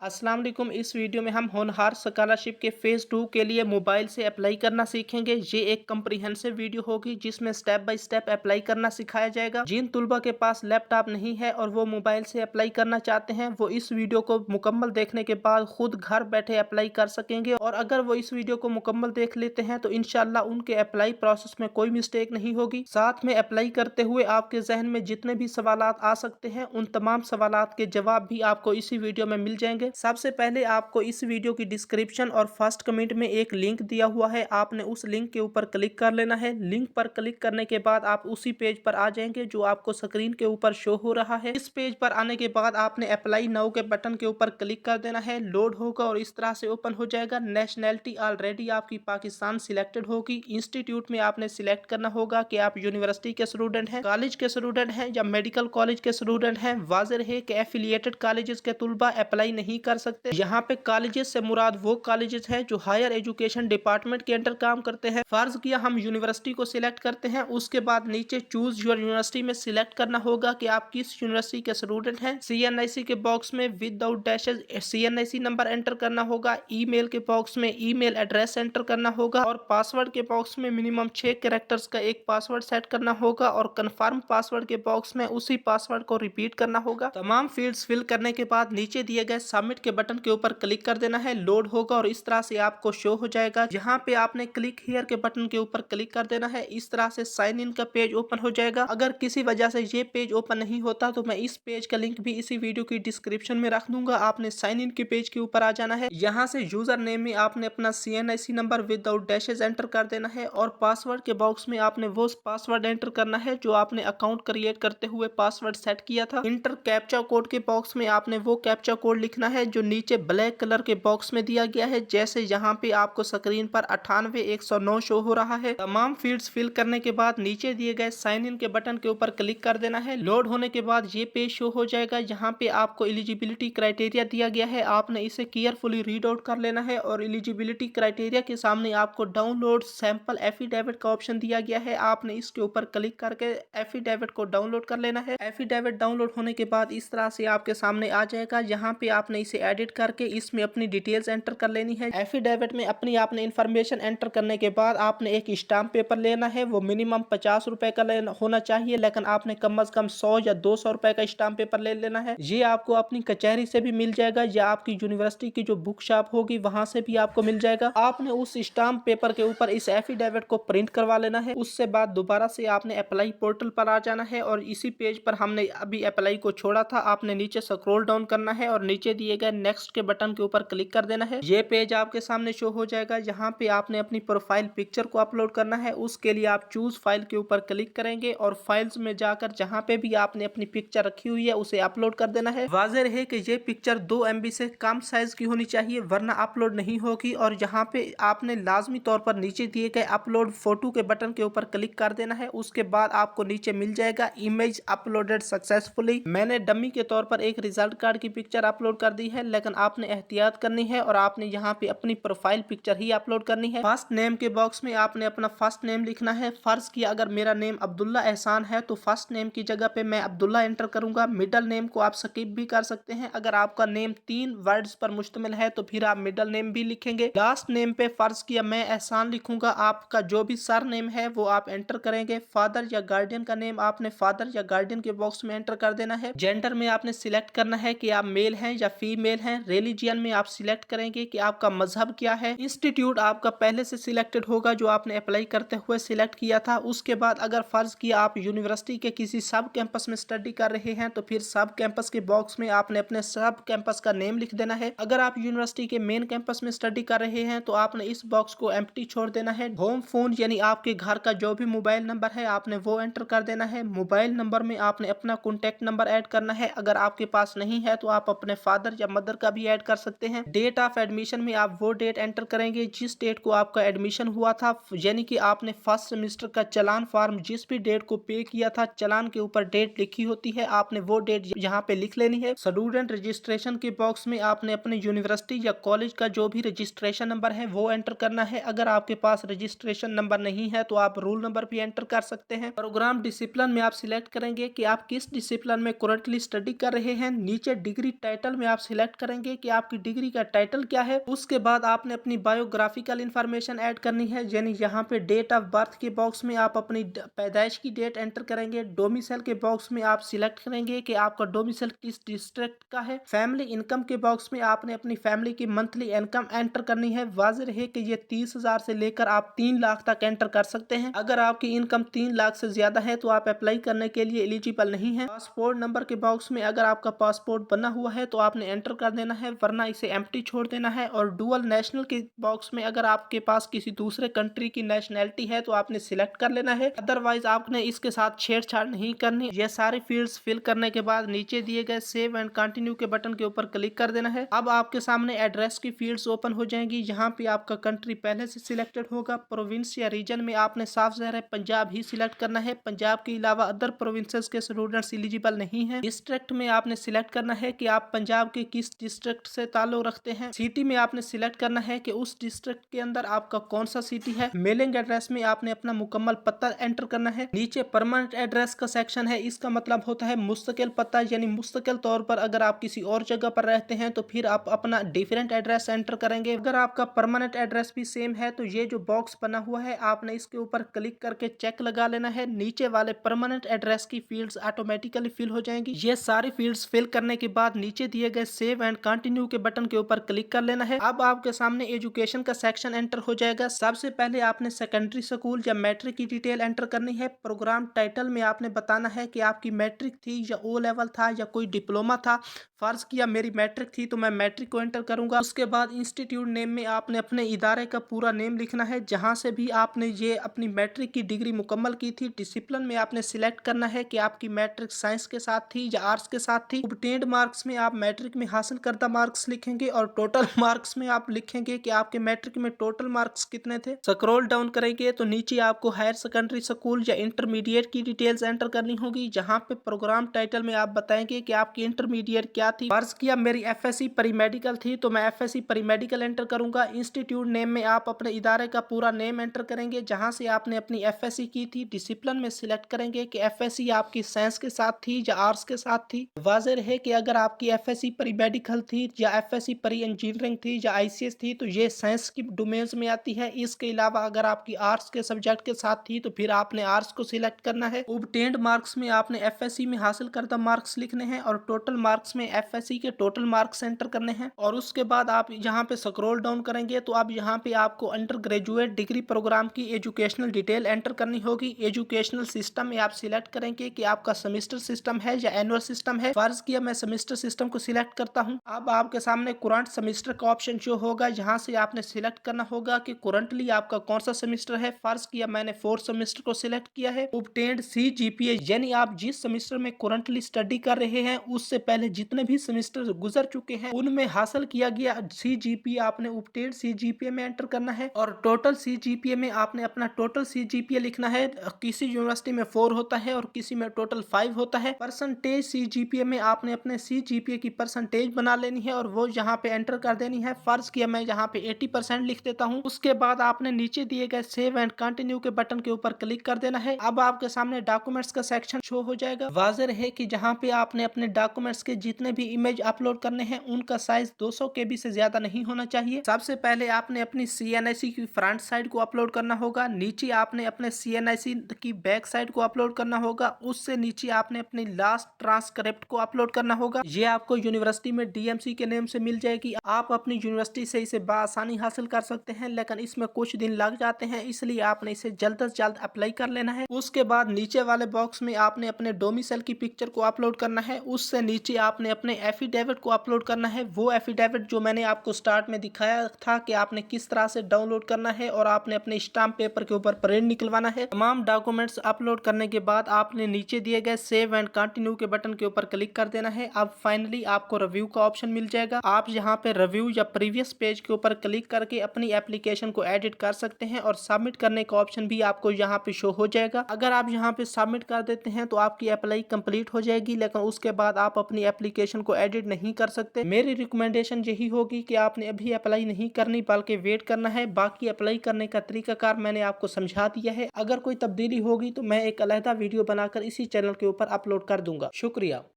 अस्सलाम वालेकुम। इस वीडियो में हम होनहार स्कॉलरशिप के फ़ेज़ 2 के लिए मोबाइल से अप्लाई करना सीखेंगे। ये एक कम्प्रिहेंसिव वीडियो होगी जिसमें स्टेप बाय स्टेप अप्लाई करना सिखाया जाएगा। जिन तुलबा के पास लैपटॉप नहीं है और वो मोबाइल से अप्लाई करना चाहते हैं, वो इस वीडियो को मुकम्मल देखने के बाद खुद घर बैठे अप्लाई कर सकेंगे। और अगर वो इस वीडियो को मुकम्मल देख लेते हैं तो इंशाल्लाह उनके अप्लाई प्रोसेस में कोई मिस्टेक नहीं होगी। साथ में अप्लाई करते हुए आपके जहन में जितने भी सवालात आ सकते हैं, उन तमाम सवालात के जवाब भी आपको इसी वीडियो में मिल जाएंगे। सबसे पहले आपको इस वीडियो की डिस्क्रिप्शन और फर्स्ट कमेंट में एक लिंक दिया हुआ है, आपने उस लिंक के ऊपर क्लिक कर लेना है। लिंक पर क्लिक करने के बाद आप उसी पेज पर आ जाएंगे जो आपको स्क्रीन के ऊपर शो हो रहा है। इस पेज पर आने के बाद आपने अप्लाई नाउ के बटन के ऊपर क्लिक कर देना है। लोड होगा और इस तरह से ओपन हो जाएगा। नेशनैलिटी ऑलरेडी आपकी पाकिस्तान सिलेक्टेड होगी। इंस्टीट्यूट में आपने सिलेक्ट करना होगा कि आप यूनिवर्सिटी के स्टूडेंट हैं, कॉलेज के स्टूडेंट हैं या मेडिकल कॉलेज के स्टूडेंट हैं। वाज़ेह है कि एफिलिएटेड कॉलेजेस के तुलबा अप्लाई नहीं कर सकते। यहाँ पे कॉलेजेस से मुराद वो कॉलेजेस हैं जो हायर एजुकेशन डिपार्टमेंट के अंडर काम करते हैं। फर्ज किया हम यूनिवर्सिटी को सिलेक्ट करते हैं, उसके बाद नीचे चूज योर यूनिवर्सिटी में सिलेक्ट करना होगा कि आप किस यूनिवर्सिटी के स्टूडेंट हैं। CNIC के बॉक्स में without dashes CNIC number enter करना होगा। ईमेल के बॉक्स में ईमेल एड्रेस एंटर करना होगा और पासवर्ड के बॉक्स में मिनिमम 6 कैरेक्टर्स का एक पासवर्ड सेट करना होगा और कंफर्म पासवर्ड के बॉक्स में उसी पासवर्ड को रिपीट करना होगा। तमाम फील्ड्स फिल करने के बाद नीचे दिए गए सबमिट के बटन के ऊपर क्लिक कर देना है। लोड होगा और इस तरह से आपको शो हो जाएगा। यहाँ पे आपने क्लिक हियर के बटन के ऊपर क्लिक कर देना है। इस तरह से साइन इन का पेज ओपन हो जाएगा। अगर किसी वजह से ये पेज ओपन नहीं होता तो मैं इस पेज का लिंक भी इसी वीडियो की डिस्क्रिप्शन में रख दूंगा। आपने साइन इन के पेज के ऊपर आ जाना है। यहाँ से यूजर नेम में आपने अपना CNIC number without dashes enter कर देना है और पासवर्ड के बॉक्स में आपने वो पासवर्ड एंटर करना है जो आपने अकाउंट क्रिएट करते हुए पासवर्ड सेट किया था। इंटर कैप्चा कोड के बॉक्स में आपने वो कैप्चा कोड लिखना है जो नीचे ब्लैक कलर के बॉक्स में दिया गया है। जैसे यहाँ पे आपको स्क्रीन पर 98109 शो हो रहा है। तमाम फील्ड्स फिल करने के बाद नीचे दिए गए साइन इन के बटन के ऊपर क्लिक कर देना है। लोड होने के बाद ये पेज शो हो जाएगा। यहाँ पे आपको एलिजिबिलिटी क्राइटेरिया दिया गया है, आपने इसे केयरफुली रीड आउट कर लेना है। और एलिजिबिलिटी क्राइटेरिया के सामने आपको डाउनलोड सैंपल एफिडेविट का ऑप्शन दिया गया है, आपने इसके ऊपर क्लिक करके एफिडेविट को डाउनलोड कर लेना है। एफिडेविट डाउनलोड होने के बाद इस तरह से आपके सामने आ जाएगा। यहाँ पे आपने इसे एडिट करके इसमें अपनी डिटेल्स एंटर कर लेनी है। एफिडेविट में अपनी आपने इन्फॉर्मेशन एंटर करने के बाद आपने एक स्टाम्प पेपर लेना है। वो मिनिमम 50 रुपए का होना चाहिए, लेकिन आपने कम अज कम 100 या 200 रुपए का स्टाम्प पेपर ले लेना है। ये आपको अपनी कचहरी से भी मिल जाएगा या आपकी यूनिवर्सिटी की जो बुक शॉप होगी वहां से भी आपको मिल जाएगा। आपने उस स्टाम्प पेपर के ऊपर इस एफिडेविट को प्रिंट करवा लेना है। उससे बाद दोबारा से आपने अप्लाई पोर्टल पर आ जाना है और इसी पेज पर हमने अभी अप्लाई को छोड़ा था। आपने नीचे स्क्रॉल डाउन करना है और नीचे दिए गए नेक्स्ट के बटन के ऊपर क्लिक कर देना है। ये पेज आपके सामने शो हो जाएगा। यहाँ पे आपने अपनी प्रोफाइल पिक्चर को अपलोड करना है। उसके लिए आप चूज फाइल के ऊपर क्लिक करेंगे और फाइल्स में जाकर जहाँ पे भी आपने अपनी पिक्चर रखी हुई है उसे अपलोड कर देना है। वाज़ेह है कि ये पिक्चर 2 MB से कम साइज की होनी चाहिए, वरना अपलोड नहीं होगी। और यहाँ पे आपने लाजमी तौर पर नीचे दिए गए अपलोड फोटो के बटन के ऊपर क्लिक कर देना है। उसके बाद आपको नीचे मिल जाएगा इमेज अपलोडेड सक्सेसफुली। मैंने डमी के तौर पर एक रिजल्ट कार्ड की पिक्चर अपलोड कर दी है, लेकिन आपने एहतियात करनी है और आपने यहाँ पे अपनी प्रोफाइल पिक्चर ही अपलोड करनी है। फर्स्ट नेम के बॉक्स में आपने अपना फर्स्ट नेम लिखना है। फर्ज किया अगर मेरा नेम अब्दुल्ला एहसान है तो फर्स्ट नेम की जगह पे मैं अब्दुल्ला एंटर करूंगा। मिडल नेम को आप स्किप भी कर सकते हैं। अगर आपका नेम 3 वर्ड्स पर मुश्तमिल है तो फिर आप मिडल नेम भी लिखेंगे। लास्ट नेम पे फर्ज किया मैं एहसान लिखूंगा। आपका जो भी सर नेम है वो आप एंटर करेंगे। फादर या गार्डियन का नेम आपने फादर या गार्डियन के बॉक्स में एंटर कर देना है। जेंडर में आपने सिलेक्ट करना है कि आप मेल हैं या फीमेल हैं। रिलीजियन में आप सिलेक्ट करेंगे कि आपका मजहब क्या है। इंस्टीट्यूट आपका पहले से सिलेक्टेड होगा जो आपने अप्लाई करते हुए सिलेक्ट किया था। उसके बाद अगर फर्ज किया आप यूनिवर्सिटी के किसी सब कैंपस में स्टडी कर रहे हैं तो फिर सब कैंपस के बॉक्स में आपने अपने सब कैंपस का नेम लिख देना है। अगर आप यूनिवर्सिटी के मेन कैंपस में स्टडी कर रहे हैं तो आपने इस बॉक्स को एम्प्टी छोड़ देना है। होम फोन यानी आपके घर का जो भी मोबाइल नंबर है आपने वो एंटर कर देना है। मोबाइल नंबर में आपने अपना कॉन्टेक्ट नंबर ऐड करना है। अगर आपके पास नहीं है तो आप अपने फादर या मदर का भी ऐड कर सकते हैं। डेट ऑफ एडमिशन में आप वो डेट एंटर करेंगे जिस डेट को आपका एडमिशन हुआ था, यानी कि आपने फर्स्ट सेमेस्टर का चालान फॉर्म जिस भी डेट को पे किया था, चालान के ऊपर डेट लिखी होती है, आपने वो डेट यहाँ पे लिख लेनी है। स्टूडेंट रजिस्ट्रेशन के बॉक्स में आपने अपने यूनिवर्सिटी या कॉलेज का जो भी रजिस्ट्रेशन नंबर है वो एंटर करना है। अगर आपके पास रजिस्ट्रेशन नंबर नहीं है तो आप रूल नंबर भी एंटर कर सकते हैं। प्रोग्राम डिसिप्लिन में आप सिलेक्ट करेंगे कि आप किस डिसिप्लिन में करंटली स्टडी कर रहे हैं। नीचे डिग्री टाइटल में आप सिलेक्ट करेंगे कि आपकी डिग्री का टाइटल क्या है। उसके बाद आपने अपनी बायोग्राफिकल इंफॉर्मेशन ऐड करनी है, यानी यहाँ पे डेट ऑफ बर्थ के बॉक्स में आप अपनी पैदाइश की डेट एंटर करेंगे। डोमिसाइल के बॉक्स में आप सिलेक्ट करेंगे कि आपका डोमिसाइल किस डिस्ट्रिक्ट का है। फैमिली इनकम के बॉक्स में आपने अपनी फैमिली की मंथली इनकम एंटर करनी है। वाज़ेह रहे कि ये 30,000 से लेकर आप 3 लाख तक एंटर कर सकते हैं। अगर आपकी इनकम 3 लाख से ज्यादा है तो आप अप्लाई करने के लिए एलिजिबल नहीं है। पासपोर्ट नंबर के बॉक्स में अगर आपका पासपोर्ट बना हुआ है तो आपने एंटर कर देना है, वरना इसे एम्प्टी छोड़ देना है। और डुअल नेशनल के बॉक्स में अगर आपके पास किसी दूसरे कंट्री की नेशनैलिटी है तो आपने सिलेक्ट कर लेना है, अदरवाइज आपने इसके साथ छेड़छाड़ नहीं करनी। ये सारी फील्ड्स फिल करने के बाद नीचे दिए गए सेव एंड कंटिन्यू के बटन के ऊपर क्लिक कर देना है। अब आपके सामने एड्रेस की फील्ड्स ओपन हो जाएंगी। यहाँ पे आपका कंट्री पहले से सिलेक्टेड होगा। प्रोविंस या रीजन में आपने साफ ज़ाहिर पंजाब ही सिलेक्ट करना है। पंजाब के अलावा अदर प्रोविंसेस के स्टूडेंट्स एलिजिबल नहीं है। डिस्ट्रिक्ट में आपने सिलेक्ट करना है कि आप पंजाब के किस डिस्ट्रिक्ट से ताल्लुक रखते हैं। सिटी में आपने सिलेक्ट करना है कि उस डिस्ट्रिक्ट के अंदर आपका कौन सा सिटी है। मेलिंग एड्रेस में आपने अपना मुकम्मल पता एंटर करना है। नीचे परमानेंट एड्रेस का सेक्शन है, इसका मतलब होता है मुस्तकिल पता, यानी मुस्तकिल तौर पर अगर आप किसी और जगह पर रहते हैं तो फिर आप अपना डिफरेंट एड्रेस एंटर करेंगे। अगर आपका परमानेंट एड्रेस भी सेम है तो ये जो बॉक्स बना हुआ है आपने इसके ऊपर क्लिक करके चेक लगा लेना है। नीचे वाले परमानेंट एड्रेस की फील्ड्स ऑटोमेटिकली फिल हो जाएंगी। ये सारी फील्ड्स फिल करने के बाद नीचे दिए गए सेव एंड कंटिन्यू के बटन के ऊपर क्लिक कर लेना है। अब आपके सामने एजुकेशन का सेक्शन एंटर हो जाएगा। सबसे पहले आपने सेकेंडरी स्कूल या मैट्रिक की डिटेल एंटर करनी है। प्रोग्राम टाइटल में आपने बताना है कि आपकी मैट्रिक थी या ओ लेवल था या कोई डिप्लोमा था। फर्ज किया मेरी मैट्रिक थी तो मैं मैट्रिक को एंटर करूंगा। उसके बाद इंस्टीट्यूट नेम में आपने अपने इदारे का पूरा नेम लिखना है जहां से भी आपने ये अपनी मैट्रिक की डिग्री मुकम्मल की थी। डिसिप्लिन में आपने सिलेक्ट करना है कि आपकी मैट्रिक साइंस के साथ थी या आर्ट्स के साथ थी। ऑब्टेन्ड मार्क्स में आप मैट्रिक में हासिल करदा मार्क्स लिखेंगे और टोटल मार्क्स में आप लिखेंगे कि आपके मैट्रिक में टोटल मार्क्स कितने थे। स्क्रॉल डाउन करेंगे तो नीचे आपको हायर सेकेंडरी स्कूल या इंटरमीडिएट की डिटेल्स एंटर करनी होगी, जहां पे प्रोग्राम टाइटल में आप बताएंगे कि आपकी इंटरमीडिएट क्या थी। फर्ज किया मेरी एफएससी परी मेडिकल थी तो मैं एफएससी परी मेडिकल एंटर करूंगा। इंस्टीट्यूट नेम में आप अपने इदारे का पूरा नेम एंटर करेंगे जहां से आपने अपनी एफएससी की थी। डिसिप्लिन में सिलेक्ट करेंगे कि एफएससी आपकी साइंस के साथ थी या आर्ट्स के साथ थी। वाज़ेह रहे कि अगर आपकी एफएससी परी मेडिकल थी या एफएससी परी इंजीनियरिंग थी या आईसीएस थी तो ये साइंस की डोमेन्स में आती है। इसके अलावा अगर आपकी आर्ट्स के सब्जेक्ट के साथ थी तो फिर आपने आर्ट्स को सिलेक्ट करना है। ऑब्टेन्ड मार्क्स में आपने एफएससी में हासिल करदा मार्क्स लिखने हैं और टोटल मार्क्स में एफएससी के टोटल मार्क्स एंटर करने हैं। और उसके बाद आप यहाँ पे स्क्रॉल डाउन करेंगे तो अब यहाँ पे आपको अंडर ग्रेजुएट डिग्री प्रोग्राम की एजुकेशनल डिटेल एंटर करनी होगी। एजुकेशनल सिस्टम में आप सिलेक्ट करेंगे कि आपका सेमेस्टर सिस्टम है या एनुअल सिस्टम है। फर्ज किया मैं सेमेस्टर सिस्टम को सिलेक्ट करता हूँ। अब आपके सामने करंट सेमेस्टर का ऑप्शन शो होगा, जहाँ से आपने सिलेक्ट करना होगा कि करंटली आपका कौन सा सेमेस्टर है। फर्ज किया मैंने 4th सेमेस्टर को सिलेक्ट किया है। ऑब्टेन्ड CGPA, यानी आप जिस सेमेस्टर में करंटली स्टडी कर रहे हैं उससे पहले जितने भी सेमेस्टर गुजर चुके हैं उनमें हासिल किया गया CGPA आपने ऑब्टेन्ड CGPA में एंटर करना है। और टोटल CGPA में आपने अपना टोटल CGPA लिखना है। किसी यूनिवर्सिटी में 4 होता है और किसी में टोटल 5 होता है। परसेंटेज CGPA में आपने अपने CGPA की परसेंटेज बना लेनी है और वो यहाँ पे एंटर कर देनी है। फर्ज किया मैं यहाँ पे 80% लिख देता हूँ। उसके बाद आपने नीचे दिए गए सेव एंड कंटिन्यू के बटन के ऊपर क्लिक कर देना है। अब आपके सामने डॉक्यूमेंट्स का सेक्शन शो हो जाएगा। वाज़ेह रहे कि जहाँ पे आपने अपने डॉक्यूमेंट्स के जितने भी इमेज अपलोड करने हैं उनका साइज 200 KB से ज्यादा नहीं होना चाहिए। सबसे पहले आपने अपनी CNIC की फ्रंट साइड को अपलोड करना होगा। नीचे आपने अपने CNIC की बैक साइड को अपलोड करना होगा। उससे नीचे आपने अपनी लास्ट ट्रांसक्रिप्ट को अपलोड करना होगा। ये आपको यूनिवर्सिटी में DMC के नेम से मिल जाएगी। आप अपनी यूनिवर्सिटी से इसे बआसानी हासिल कर सकते हैं, लेकिन इसमें कुछ दिन लग जाते हैं, इसलिए आपने इसे जल्द से जल्द अप्लाई कर लेना है। उसके बाद नीचे वाले बॉक्स में आपने अपने डोमिसाइल की पिक्चर को अपलोड करना है। उससे नीचे आपने अपने एफिडेविट को अपलोड करना है। वो एफिडेविट जो मैंने आपको स्टार्ट में दिखाया था कि आपने किस तरह से डाउनलोड करना है और आपने अपने स्टाम्प पेपर के ऊपर प्रिंट निकलवाना है। तमाम डॉक्यूमेंट्स अपलोड करने के बाद आपने नीचे दिए गए सेव एंड कंटिन्यू के बटन के ऊपर क्लिक कर देना है। अब फाइनली आपको रिव्यू का ऑप्शन मिल जाएगा। आप यहाँ पे रिव्यू या प्रीवियस पेज के ऊपर क्लिक करके अपनी एप्लीकेशन को एडिट कर सकते हैं और सबमिट करने का ऑप्शन भी आपको यहाँ पे शो हो जाएगा। अगर आप यहाँ पे सबमिट कर देते हैं तो आपकी अप्लाई कंप्लीट हो जाएगी, लेकिन उसके बाद आप अपनी एप्लीकेशन को एडिट नहीं कर सकते। मेरी रिकमेंडेशन यही होगी कि आपने अभी अप्लाई नहीं करनी बल्कि वेट करना है। बाकी अप्लाई करने का तरीकाकार मैंने आपको समझा दिया है। अगर कोई तब्दीली होगी तो मैं एक अलहदा वीडियो बनाकर इसी चैनल के ऊपर अपलोड कर दूंगा। शुक्रिया।